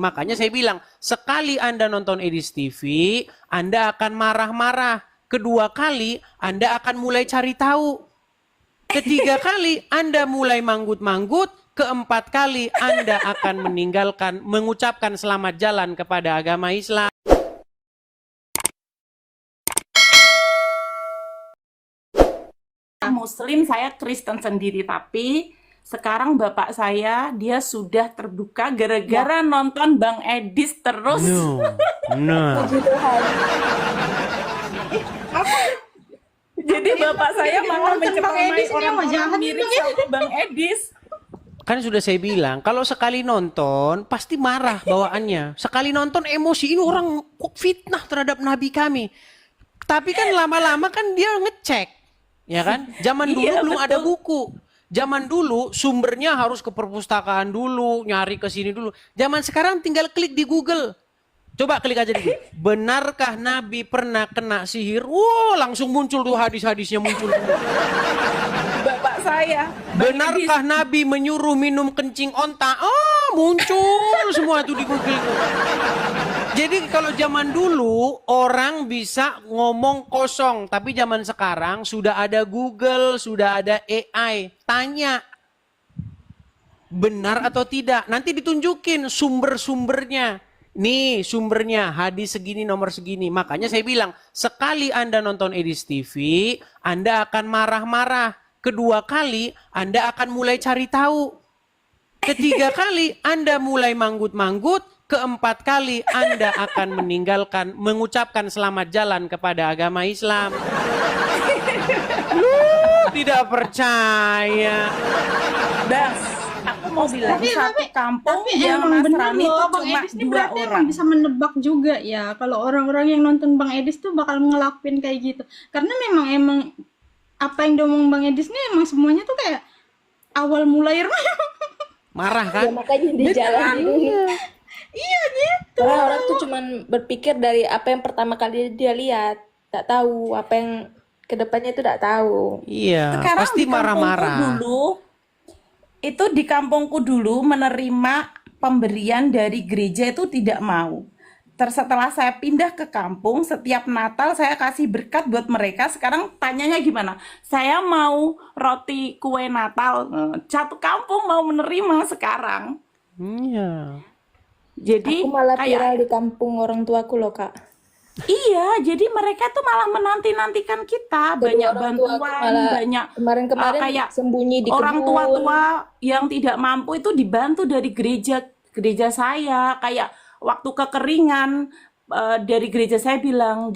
Makanya saya bilang, sekali Anda nonton Edis TV, Anda akan marah-marah. Kedua kali, Anda akan mulai cari tahu. Ketiga kali, Anda mulai manggut-manggut. Keempat kali, Anda akan mengucapkan selamat jalan kepada agama Islam. Muslim, saya Kristen sendiri, tapi sekarang bapak saya dia sudah terbuka gara-gara nonton Bang Edis terus. No. Jadi bapak saya malah mencemooh orang-orang mirip sama Bang Edis. Kan sudah saya bilang, kalau sekali nonton pasti marah bawaannya. Sekali nonton emosi, ini orang kok fitnah terhadap Nabi kami. Tapi kan lama-lama kan dia ngecek, ya kan? Zaman dulu belum ada buku. Zaman dulu sumbernya harus ke perpustakaan dulu, nyari ke sini dulu. Zaman sekarang tinggal klik di Google. Coba klik aja dulu. Benarkah Nabi pernah kena sihir? Wow, langsung muncul tuh hadis-hadisnya muncul. Bapak saya. Benarkah Nabi menyuruh minum kencing onta? Oh, muncul semua tuh di Google. Jadi kalau zaman dulu orang bisa ngomong kosong, tapi zaman sekarang sudah ada Google, sudah ada AI. Tanya benar atau tidak. Nanti ditunjukin sumber-sumbernya. Nih sumbernya hadis segini nomor segini. Makanya saya bilang, sekali Anda nonton Edis TV, Anda akan marah-marah. Kedua kali Anda akan mulai cari tahu. Ketiga kali Anda mulai manggut-manggut. Keempat kali Anda akan mengucapkan selamat jalan kepada agama Islam. Lu tidak percaya. Das, aku mau bilang satu kampung yang Nasrani itu cuma dua orang. Bisa menebak juga ya kalau orang-orang yang nonton Bang Edis tuh bakal ngelakuin kayak gitu. Karena memang apa yang diomong Bang Edis nih emang semuanya tuh kayak awal mulai marah kan? Ya, makanya dijalanin. Iya gitu. Karena orang tuh cuman berpikir dari apa yang pertama kali dia lihat, tak tahu apa yang kedepannya itu tak tahu. Iya, Sekarang pasti di kampungku marah-marah. Di kampungku dulu menerima pemberian dari gereja itu tidak mau. Setelah saya pindah ke kampung, setiap Natal saya kasih berkat buat mereka. Sekarang tanyanya gimana? Saya mau roti kue Natal. Satu kampung mau menerima sekarang. Iya. Jadi Aku malah kayak viral di kampung orang tuaku loh, Kak. iya, jadi mereka tuh malah menanti-nantikan kita, Kedua banyak orang tuaku bantuan, malah banyak kemarin-kemarin kayak sembunyi di orang kebun. tua-tua yang tidak mampu itu dibantu dari gereja saya. Kayak waktu kekeringan dari gereja saya bilang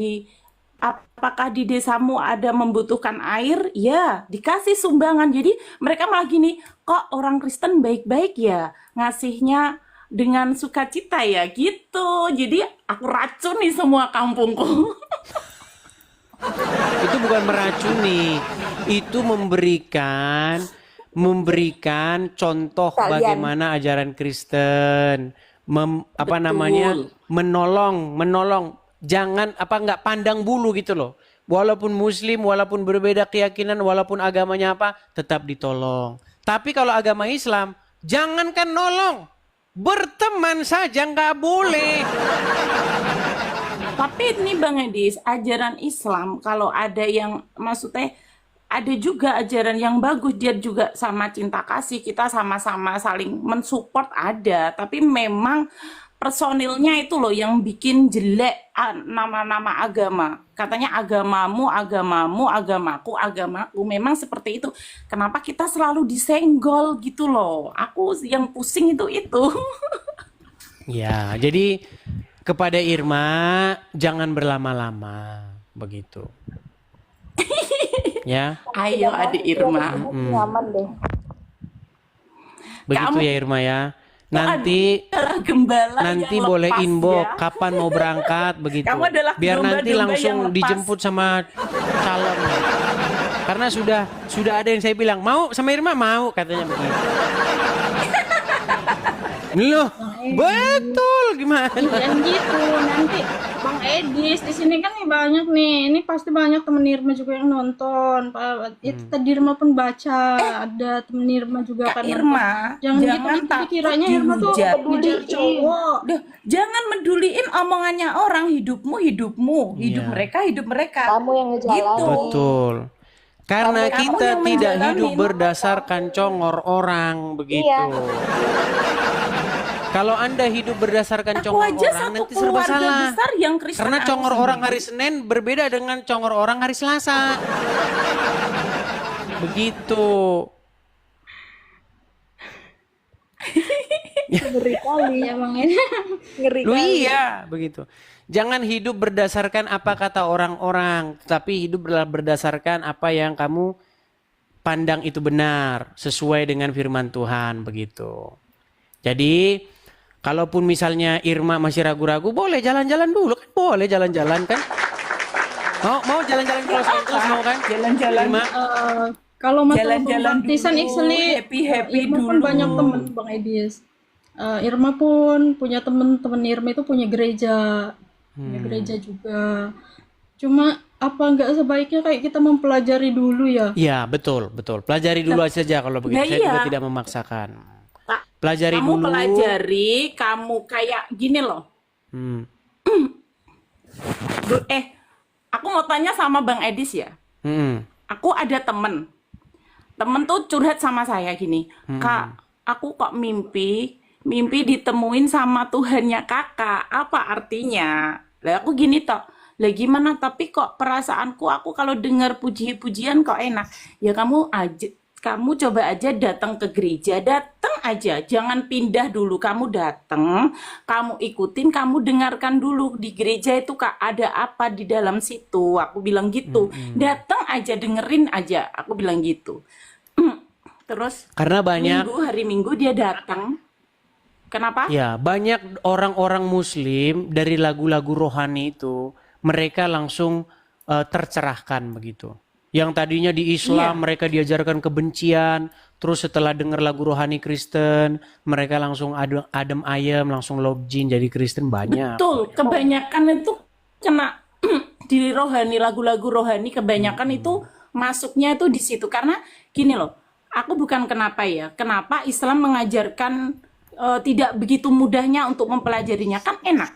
apakah di desamu ada membutuhkan air? Ya, dikasih sumbangan. Jadi mereka malah gini, kok orang Kristen baik-baik ya, ngasihnya dengan sukacita ya gitu. Jadi aku racuni semua kampungku. Itu bukan meracuni, itu memberikan contoh Kalian. bagaimana ajaran Kristen, menolong, jangan nggak pandang bulu gitu loh. Walaupun Muslim, walaupun berbeda keyakinan, walaupun agamanya apa, tetap ditolong. Tapi kalau agama Islam, jangankan nolong, berteman saja nggak boleh. Tapi ini Bang Edis, ajaran Islam kalau ada yang maksudnya ada juga ajaran yang bagus, dia juga sama cinta kasih, kita sama-sama saling mensupport ada, tapi memang personilnya itu loh yang bikin jelek nama-nama agama. Katanya agamamu, agamaku. Memang seperti itu. Kenapa kita selalu disenggol gitu loh? Aku yang pusing itu. Ya, jadi kepada Irma jangan berlama-lama begitu. Ya, Ayo adik Irma. Nyaman deh. begitu Kamu- ya Irma ya. Nanti adalah gembala nanti yang boleh lepas, inbox ya. kapan mau berangkat begitu. Kamu adalah Biar nanti domba-domba yang langsung lepas. dijemput sama calon. Karena sudah ada yang saya bilang, mau sama Irma mau katanya begitu. Loh, Betul, gimana? Dan gitu nanti Bang Edis di sini kan nih banyak nih, ini pasti banyak temen Irma juga yang nonton. Itu tadi Irma pun baca, ada temen Irma juga Kak kan Irma, jangan gitu jangan nanti takut dikiranya Irma tuh dihujat. ngejar cowok. Duh, jangan meduliin omongannya orang, hidupmu, hidup Iya. hidup mereka. Kamu yang ngejalanin. Gitu. Betul. Karena Kamu kita yang tidak menjalanin. hidup berdasarkan congor orang begitu. Iya. Kalau Anda hidup berdasarkan Aku congor aja orang satu nanti serba keluarga salah. besar yang Kristen. Karena aku congor orang sendiri. hari Senin berbeda dengan congor orang hari Selasa. Begitu. Ngeri kali. Ya Bang Edis. Ngeri Lu kali. iya, begitu. Jangan hidup berdasarkan apa kata orang-orang, tapi hidup berdasarkan apa yang kamu pandang itu benar, sesuai dengan firman Tuhan, begitu. Jadi, kalaupun misalnya Irma masih ragu-ragu, boleh jalan-jalan dulu kan, boleh jalan-jalan kan. Mau jalan-jalan ke Los Angeles mau kan? Jalan-jalan. Irma? Kalau masalah Jalan-jalan pembaptisan dulu, actually happy-happy Irma pun dulu. banyak temen Bang Edis. Irma pun punya temen Irma itu punya gereja juga. Cuma apa nggak sebaiknya kayak kita mempelajari dulu ya? Iya, betul, betul. Pelajari dulu saja kalau begitu. Nah, Saya juga iya. tidak memaksakan. Kak, Pelajari kamu dulu. pelajari, kamu kayak gini loh. Hmm. Aku mau tanya sama Bang Edis ya. Hmm. Aku ada temen tuh curhat sama saya gini, Kak, aku kok mimpi ditemuin sama Tuhannya kakak, apa artinya? Lah aku gini toh, lah gimana, tapi kok perasaanku aku kalau dengar puji-pujian kok enak. Ya kamu coba aja datang ke gereja, datang aja, jangan pindah dulu, kamu datang, kamu ikutin, kamu dengarkan dulu di gereja itu Kak ada apa di dalam situ, aku bilang gitu, datang aja, dengerin aja, aku bilang gitu. Terus Karena banyak hari Minggu dia datang, kenapa? ya, banyak orang-orang muslim dari lagu-lagu rohani itu mereka langsung tercerahkan begitu. Yang tadinya di Islam mereka diajarkan kebencian, terus setelah dengar lagu rohani Kristen, mereka langsung adem ayem, langsung login jadi Kristen banyak. Betul, kebanyakan itu kena di rohani, lagu-lagu rohani kebanyakan itu masuknya itu di situ. Karena gini loh, aku bukan kenapa Islam mengajarkan tidak begitu mudahnya untuk mempelajarinya, kan enak.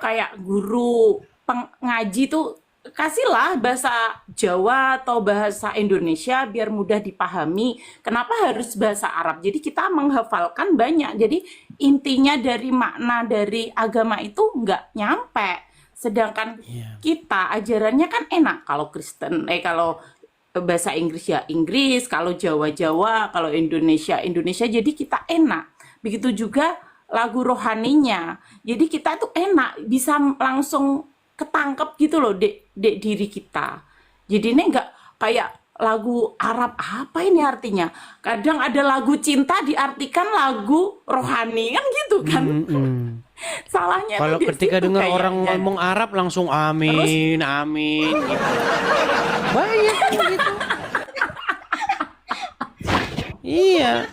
Kayak guru pengaji tuh kasihlah bahasa Jawa atau bahasa Indonesia biar mudah dipahami. Kenapa harus bahasa Arab? Jadi kita menghafalkan banyak. Jadi intinya dari makna dari agama itu nggak nyampe. Sedangkan kita ajarannya kan enak. Kalau Kristen, kalau bahasa Inggris ya Inggris, kalau Jawa, kalau Indonesia. Jadi kita enak. Begitu juga lagu rohaninya. Jadi kita tuh enak, bisa langsung ketangkep gitu loh dek diri kita. Jadi ini nggak kayak lagu Arab, apa ini artinya? Kadang ada lagu cinta diartikan lagu rohani kan gitu kan. Salahnya Kalau tuh di ketika situ dengar orang kayaknya. ngomong Arab langsung amin, amin gitu. Banyak gitu. Iya.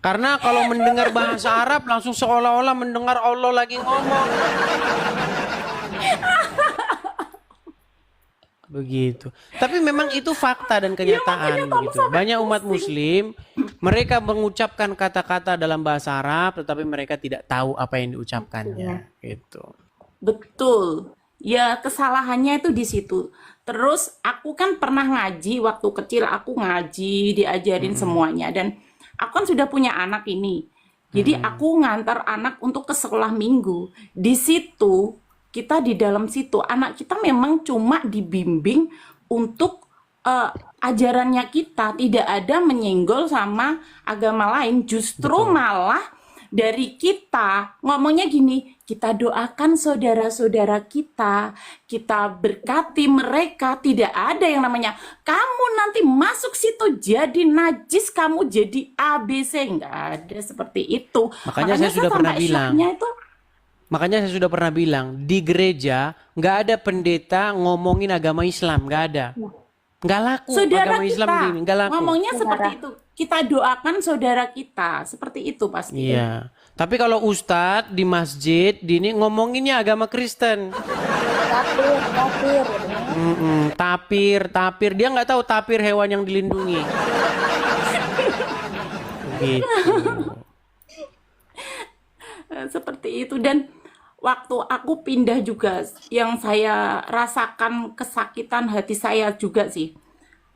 Karena kalau mendengar bahasa Arab langsung seolah-olah mendengar Allah lagi ngomong. Begitu. Tapi memang itu fakta dan kenyataan begitu. Banyak umat muslim mereka mengucapkan kata-kata dalam bahasa Arab tetapi mereka tidak tahu apa yang diucapkannya gitu. Betul. Ya kesalahannya itu di situ. Terus aku kan pernah ngaji waktu kecil, aku ngaji, diajarin semuanya, dan aku kan sudah punya anak ini. Jadi aku ngantar anak untuk ke sekolah minggu. Di situ kita di dalam situ anak kita memang cuma dibimbing untuk ajarannya kita, tidak ada menyenggol sama agama lain. Justru malah dari kita ngomongnya gini, kita doakan saudara-saudara kita berkati mereka, tidak ada yang namanya kamu nanti masuk situ jadi najis, kamu jadi ABC, nggak ada seperti itu. Makanya saya sudah pernah sampai bilang. syahnya itu Makanya saya sudah pernah bilang, di gereja nggak ada pendeta ngomongin agama Islam, nggak ada. Nggak laku saudara agama Islam kita begini, nggak laku. ngomongnya seperti itu. Kita doakan saudara kita, seperti itu pasti. Iya. Tapi kalau ustadz di masjid, di ini ngomonginnya agama Kristen. Kafir, kafir. Tapir. Dia nggak tahu tapir hewan yang dilindungi. Gitu. Seperti itu. Dan waktu aku pindah juga, yang saya rasakan kesakitan hati saya juga sih.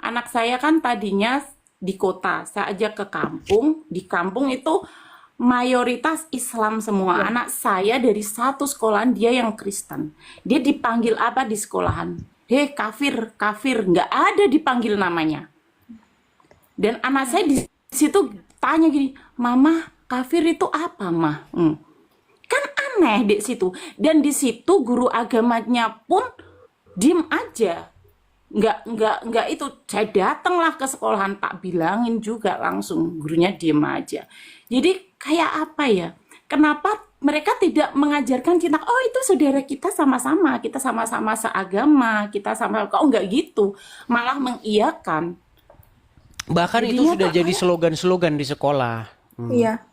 Anak saya kan tadinya di kota, saya ajak ke kampung. Di kampung itu mayoritas Islam semua. Anak saya dari satu sekolahan dia yang Kristen. Dia dipanggil apa di sekolahan? Hei kafir, kafir. Nggak ada dipanggil namanya. Dan anak saya di situ tanya gini, Mama, kafir itu apa, Mah? Kan aneh di situ. Dan di situ guru agamanya pun diem aja. Nggak itu. Saya datanglah ke sekolahan, tak bilangin juga langsung. Gurunya diem aja. Jadi kayak apa ya? Kenapa mereka tidak mengajarkan kita, oh itu saudara kita sama-sama seagama, kita sama, kok nggak gitu. Malah mengiyakan. Bahkan itu Jadinya sudah tak jadi slogan-slogan di sekolah. Iya.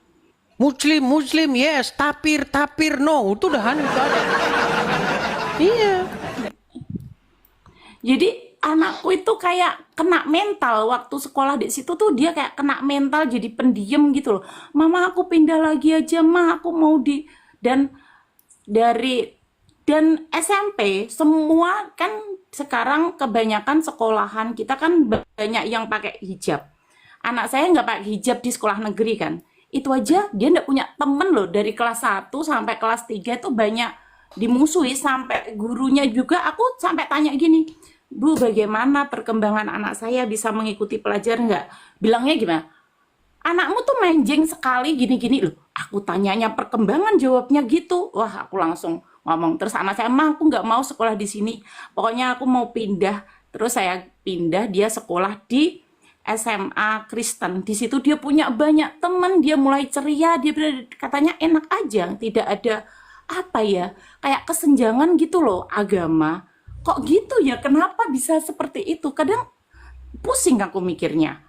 Muslim, yes. Tapir, no. Itu udah itu ada. Iya. Jadi anakku itu kayak kena mental waktu sekolah di situ tuh, dia kayak kena mental jadi pendiam gitu loh. Mama aku pindah lagi aja, Ma, aku mau di dan SMP semua kan sekarang kebanyakan sekolahan kita kan banyak yang pakai hijab. Anak saya nggak pakai hijab di sekolah negeri kan. Itu aja dia nggak punya temen loh, dari kelas 1 sampai kelas 3 itu banyak dimusuhi, sampai gurunya juga. Aku sampai tanya gini, Bu, bagaimana perkembangan anak saya, bisa mengikuti pelajaran nggak? Bilangnya gimana? Anakmu tuh menjeng sekali gini-gini loh. Aku tanyanya perkembangan, jawabnya gitu. Wah, aku langsung ngomong. Terus anak saya, Ma, aku nggak mau sekolah di sini. Pokoknya aku mau pindah. Terus saya pindah, dia sekolah di SMA Kristen. Di situ dia punya banyak teman, dia mulai ceria, dia katanya enak aja, tidak ada apa ya, kayak kesenjangan gitu loh agama. Kok gitu ya? Kenapa bisa seperti itu? Kadang pusing aku mikirnya.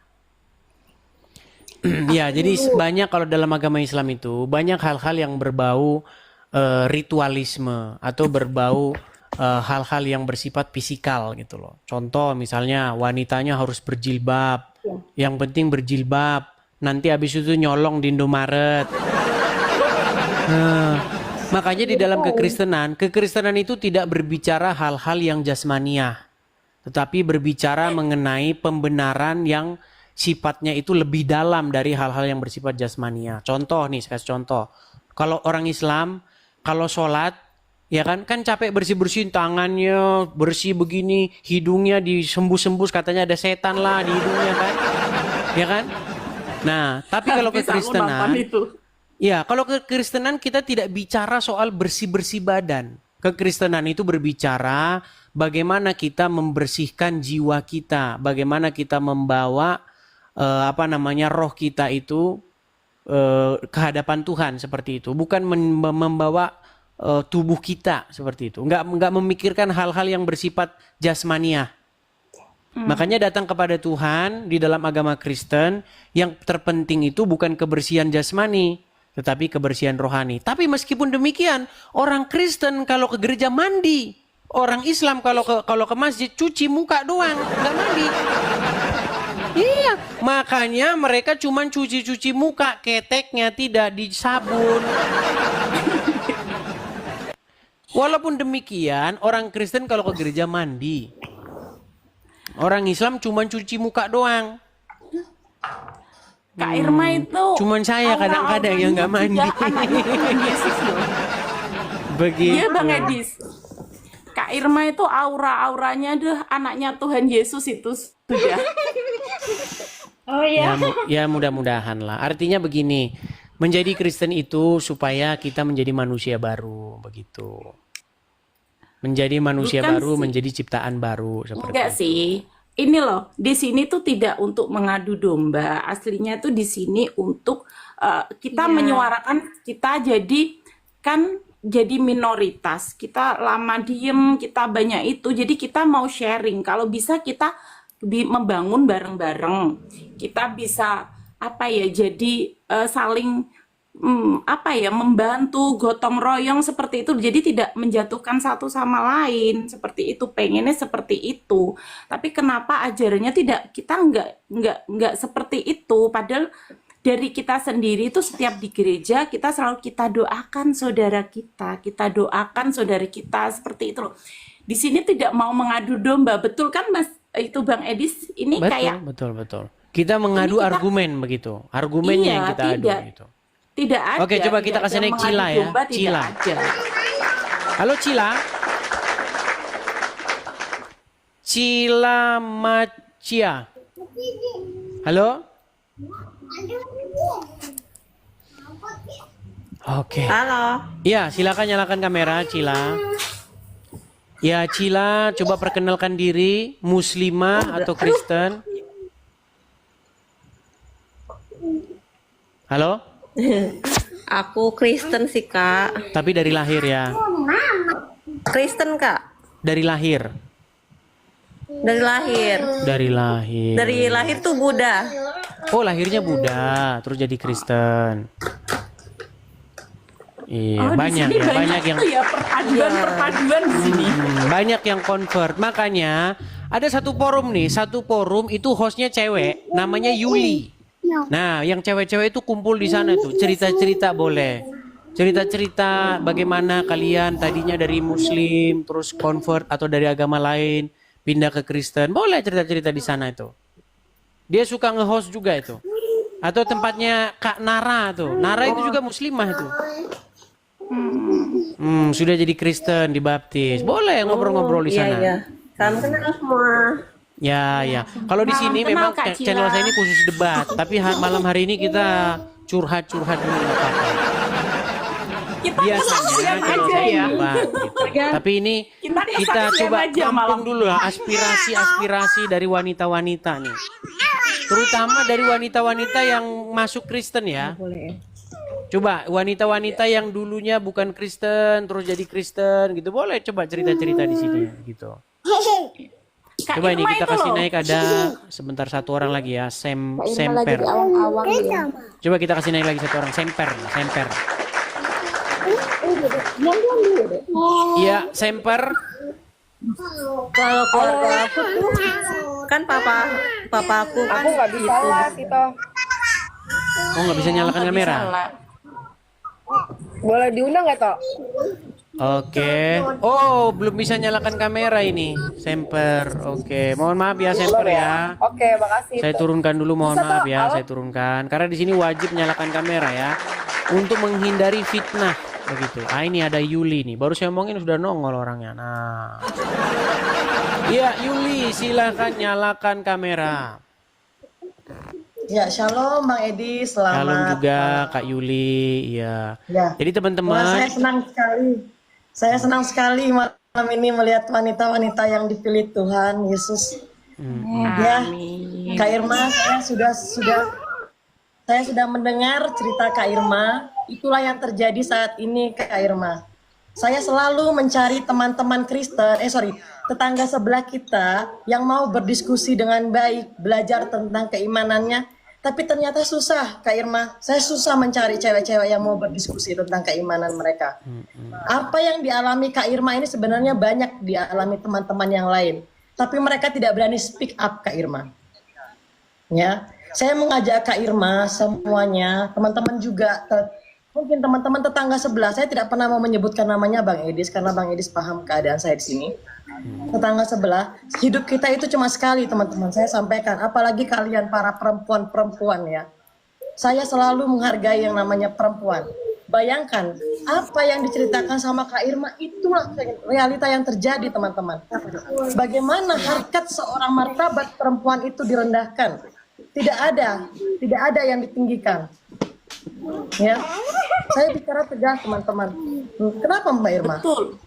Ya, jadi banyak kalau dalam agama Islam itu banyak hal-hal yang berbau ritualisme atau berbau hal-hal yang bersifat fisikal gitu loh. Contoh misalnya wanitanya harus berjilbab. Yang penting berjilbab. Nanti habis itu nyolong di Indomaret. Makanya di dalam kekristenan itu tidak berbicara hal-hal yang jasmaniah, tetapi berbicara mengenai pembenaran yang sifatnya itu lebih dalam dari hal-hal yang bersifat jasmaniah. Contoh nih, saya kasih contoh. Kalau orang Islam, kalau sholat, ya kan capek bersih-bersihin tangannya, bersih begini, hidungnya disembus-sembus, katanya ada setan lah di hidungnya kan, ya kan? Nah, tapi kalau kekristenan, ya, kalau kekristenan kita tidak bicara soal bersih-bersih badan. Kekristenan itu berbicara bagaimana kita membersihkan jiwa kita, bagaimana kita membawa roh kita itu ke hadapan Tuhan seperti itu, bukan membawa tubuh kita seperti itu. Enggak memikirkan hal-hal yang bersifat jasmaniah. Makanya datang kepada Tuhan di dalam agama Kristen, yang terpenting itu bukan kebersihan jasmani, tetapi kebersihan rohani. Tapi meskipun demikian, orang Kristen kalau ke gereja mandi, orang Islam kalau ke masjid cuci muka doang, nggak mandi. Iya, makanya mereka cuma cuci muka, keteknya tidak disabun. Walaupun demikian, orang Kristen kalau ke gereja mandi, orang Islam cuma cuci muka doang. Kak Irma itu cuman saya kadang-kadang yang nggak mandi. Anaknya Tuhan Yesus loh. Begitu. Iya Bang Edis. Kak Irma itu aura-auranya anaknya Tuhan Yesus itu sudah. Oh iya. Ya mudah-mudahan lah. Artinya begini, menjadi Kristen itu supaya kita menjadi manusia baru, begitu. Menjadi manusia Bukan baru, sih. menjadi ciptaan baru seperti Enggak itu. sih. Ini loh, di sini tuh tidak untuk mengadu domba. Aslinya tuh di sini untuk kita menyuarakan, kita jadi minoritas. Kita lama diem, kita banyak itu. Jadi kita mau sharing. Kalau bisa kita membangun bareng-bareng. Kita bisa jadi saling apa ya, membantu gotong royong seperti itu, jadi tidak menjatuhkan satu sama lain seperti itu, pengennya seperti itu. Tapi kenapa ajarannya tidak, kita nggak seperti itu, padahal dari kita sendiri itu setiap di gereja kita selalu kita doakan saudara kita doakan saudara kita seperti itu loh. Di sini tidak mau mengadu domba, betul kan Mas itu Bang Edis? Ini kayak Betul. Kita mengadu kita argumen begitu. Argumennya yang iya kita adu tidak gitu. tidak ada, Oke, coba kita tidak kasih ada naik mengadu Cila ya. domba, tidak Cila. ada. Halo Cila. Cila Macia. Halo? Oke. Halo, Ya, silakan nyalakan kamera Cila. Ya, Cila, coba perkenalkan diri, Muslimah atau Kristen? Halo? aku Kristen sih Kak. Tapi dari lahir ya. Kristen Kak, Dari lahir. dari lahir. Dari lahir. Dari lahir tuh Buddha. Oh, lahirnya Buddha, terus jadi Kristen. Iya, Oh, di banyak sini ya, banyak yang tuh ya perpaduan di sini. banyak yang convert. Makanya ada satu forum nih, satu forum itu hostnya cewek, namanya Yuli. Nah, yang cewek-cewek itu kumpul di sana tuh, cerita-cerita boleh. Cerita-cerita bagaimana kalian tadinya dari Muslim, terus convert atau dari agama lain, pindah ke Kristen. Boleh cerita-cerita di sana itu. Dia suka nge-host juga itu. Atau tempatnya Kak Nara tuh. Nara itu juga muslimah itu. Sudah jadi Kristen, dibaptis. Boleh ngobrol-ngobrol di sana. Iya. Salam kenal semua. Ya. Kalau di sini Kenal, memang Kak Cila. channel saya ini khusus debat. Tapi malam hari ini kita curhat-curhat dulu nggak apa-apa. Kita Biasanya kesaksian channel aja saya ya. debat gitu. Tapi ini Kita kita kesaksian coba aja tampung malam. dulu lah aspirasi-aspirasi dari wanita-wanita nih. Terutama dari wanita-wanita yang masuk Kristen ya. Coba wanita-wanita yang dulunya bukan Kristen terus jadi Kristen gitu, boleh coba cerita-cerita di sini gitu. Kak Coba ini Irma kita itu kasih loh. naik, ada sebentar satu orang lagi ya, Kak Irma lagi Semper. di awang-awang dia. Coba kita kasih naik lagi satu orang, Semper. Iya, Semper. Kalau keluarga aku tuh kan papa aku kan Nggak bisa gitu. lah Tito. Oh, nggak bisa nyalakan Nggak kamera. bisa lah. Boleh diundang nggak Tok? Oke. Oh, belum bisa nyalakan kamera ini, Semper. Oke, mohon maaf ya Semper ya. Oke, makasih. Saya turunkan dulu, mohon Bisa, maaf Tok. ya, Halo? saya turunkan. Karena di sini wajib nyalakan kamera ya, untuk menghindari fitnah begitu. Ah, ini ada Yuli nih, baru saya omongin sudah nongol orangnya. Nah, ya Yuli, silakan nyalakan kamera. Ya, shalom Bang Edi, Shalom selamat. juga Kak Yuli, ya. Ya. Jadi Wah, teman-teman, saya senang sekali. Saya senang sekali malam ini melihat wanita-wanita yang dipilih Tuhan Yesus. Ya, Kak Irma, saya sudah mendengar cerita Kak Irma. Itulah yang terjadi saat ini Kak Irma. Saya selalu mencari teman-teman Kristen, tetangga sebelah kita yang mau berdiskusi dengan baik, belajar tentang keimanannya. Tapi ternyata susah, Kak Irma. Saya susah mencari cewek-cewek yang mau berdiskusi tentang keimanan mereka. Apa yang dialami Kak Irma ini sebenarnya banyak dialami teman-teman yang lain. Tapi mereka tidak berani speak up, Kak Irma. Ya, saya mengajak Kak Irma semuanya, teman-teman juga, mungkin teman-teman tetangga sebelah. Saya tidak pernah mau menyebutkan namanya Bang Edis karena Bang Edis paham keadaan saya di sini. Tetangga sebelah, hidup kita itu cuma sekali teman-teman. Saya sampaikan, apalagi kalian para perempuan-perempuan ya. Saya selalu menghargai yang namanya perempuan. Bayangkan apa yang diceritakan sama Kak Irma, itulah realita yang terjadi teman-teman. Bagaimana harkat seorang martabat perempuan itu direndahkan. Tidak ada yang ditinggikan. Ya, saya bicara tegas teman-teman. Kenapa Mbak Irma? Betul.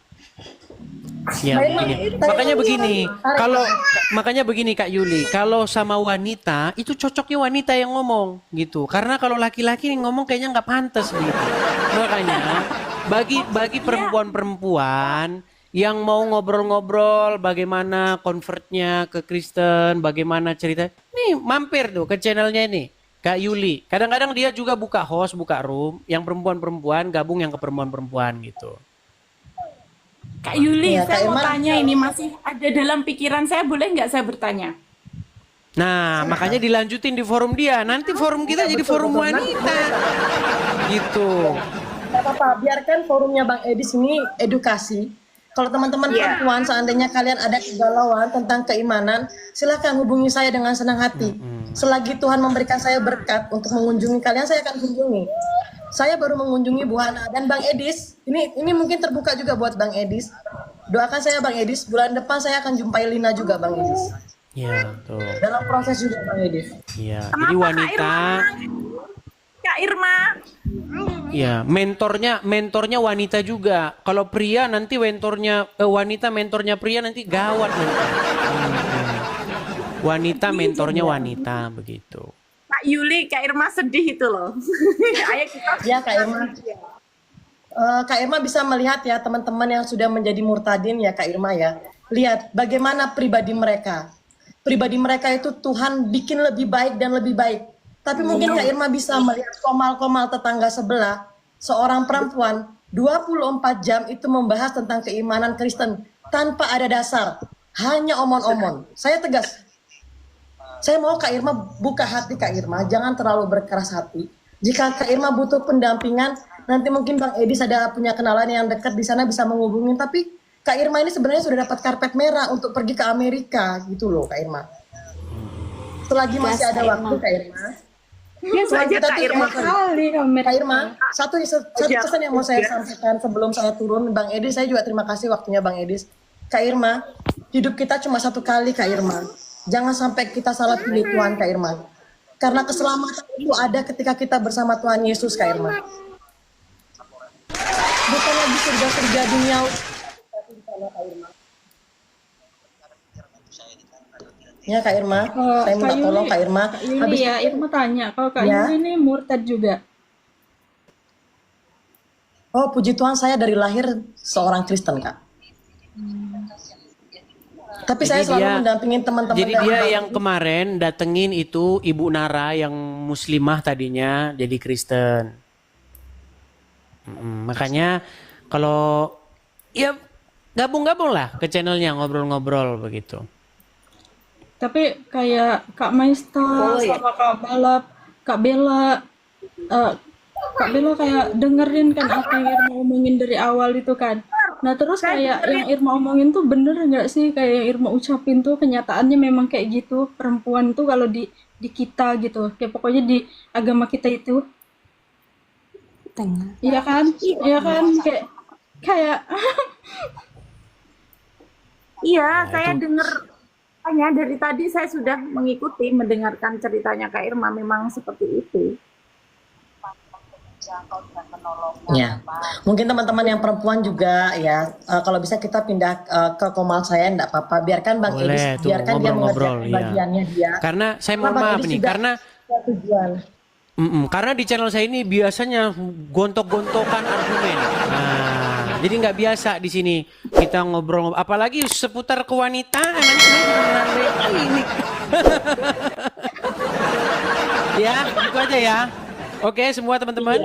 ya begini. Makanya begini Kak Yuli, kalau sama wanita itu cocoknya wanita yang ngomong gitu. Karena kalau laki-laki yang ngomong kayaknya nggak pantas gitu. Makanya bagi perempuan-perempuan yang mau ngobrol-ngobrol bagaimana convertnya ke Kristen, bagaimana cerita, nih mampir tuh ke channelnya ini. Kak Yuli. Kadang-kadang dia juga buka host, buka room, yang perempuan-perempuan gabung yang ke perempuan-perempuan gitu. Kak Yuli, Iya, saya Kak mau Irma. tanya ini masih ada dalam pikiran saya, boleh nggak saya bertanya? Nah, makanya dilanjutin di forum dia. Nanti forum kita jadi forum wanita. Gitu. Gak apa-apa, biarkan forumnya Bang Edis ini edukasi. Kalau teman-teman perempuan seandainya kalian ada kegalauan tentang keimanan, silahkan hubungi saya dengan senang hati. Selagi Tuhan memberikan saya berkat untuk mengunjungi kalian, saya akan kunjungi. Saya baru mengunjungi Bu Hana dan Bang Edis. Ini mungkin terbuka juga buat Bang Edis. Doakan saya Bang Edis, bulan depan saya akan jumpai Lina juga Bang Edis. Iya, tuh. Dalam proses juga Bang Edis. Iya. Jadi Kenapa, wanita, Kak Irma? ya mentornya wanita juga. Kalau pria nanti wanita mentornya pria nanti gawat nanti. Wanita mentornya wanita begitu. Kak Yuli, Kak Irma sedih itu loh. Ayo kita Ya Kak Irma. Kak Irma bisa melihat ya teman-teman yang sudah menjadi murtadin ya Kak Irma ya. Lihat bagaimana pribadi mereka. Pribadi mereka itu Tuhan bikin lebih baik dan lebih baik. Tapi mungkin Kak Irma bisa melihat komal-komal tetangga sebelah. Seorang perempuan 24 jam itu membahas tentang keimanan Kristen tanpa ada dasar. Hanya omon-omon. Saya tegas. Saya mau Kak Irma buka hati Kak Irma. Jangan terlalu berkeras hati. Jika Kak Irma butuh pendampingan, nanti mungkin Bang Edis ada punya kenalan yang dekat di sana bisa menghubungi. Tapi Kak Irma ini sebenarnya sudah dapat karpet merah untuk pergi ke Amerika gitu loh Kak Irma. Selagi masih ada waktu Kak Irma. ya saja Kak Irma. Kali Kak Irma, satu pesan yang mau saya sampaikan sebelum saya turun, Bang Edis, saya juga terima kasih waktunya Bang Edis. Kak Irma, hidup kita cuma satu kali Kak Irma. Jangan sampai kita salah pilih Tuhan Kak Irma. Karena keselamatan itu ada ketika kita bersama Tuhan Yesus Kak Irma. Bukan lagi surga-surga dunia. Ya Kak Irma, saya minta tolong Kak Irma. Kak Yuli ya, Irma tanya, kalau Kak Ya. Yuli ini murtad juga. Oh puji Tuhan saya dari lahir seorang Kristen Kak. Tapi saya selalu mendampingin teman-teman. Jadi dia yang kemarin datengin itu Ibu Nara yang muslimah tadinya jadi Kristen. Makanya kalau ya gabung-gabung lah ke channelnya ngobrol-ngobrol begitu. Tapi kayak Kak Maista sama Kak Bella, Kak Bella kayak dengerin kan apa yang Irma omongin dari awal itu kan. Nah terus kayak yang Irma omongin tuh bener nggak sih kayak yang Irma ucapin tuh kenyataannya memang kayak gitu, perempuan tuh kalau di kita gitu, kayak pokoknya di agama kita itu. Iya kan? Iya kan? Kayak Iya, saya dengar hanya dari tadi saya sudah mengikuti mendengarkan ceritanya Kak Irma, memang seperti itu. Ya, mungkin teman-teman yang perempuan juga ya, kalau bisa kita pindah ke komal saya enggak apa-apa. Biarkan Bang Boleh, Edis, tuh, biarkan dia ngobrol-ngobrol, mengerjakan iya. bagiannya dia. Karena saya Karena mohon Bang maaf Edis nih, juga karena punya tujuan. karena di channel saya ini biasanya gontok-gontokan argumen. Nah, jadi nggak biasa di sini kita ngobrol, apalagi seputar kewanitaan. Nanti saya juga melandai ini. Ya, itu aja ya. Oke, semua teman-teman.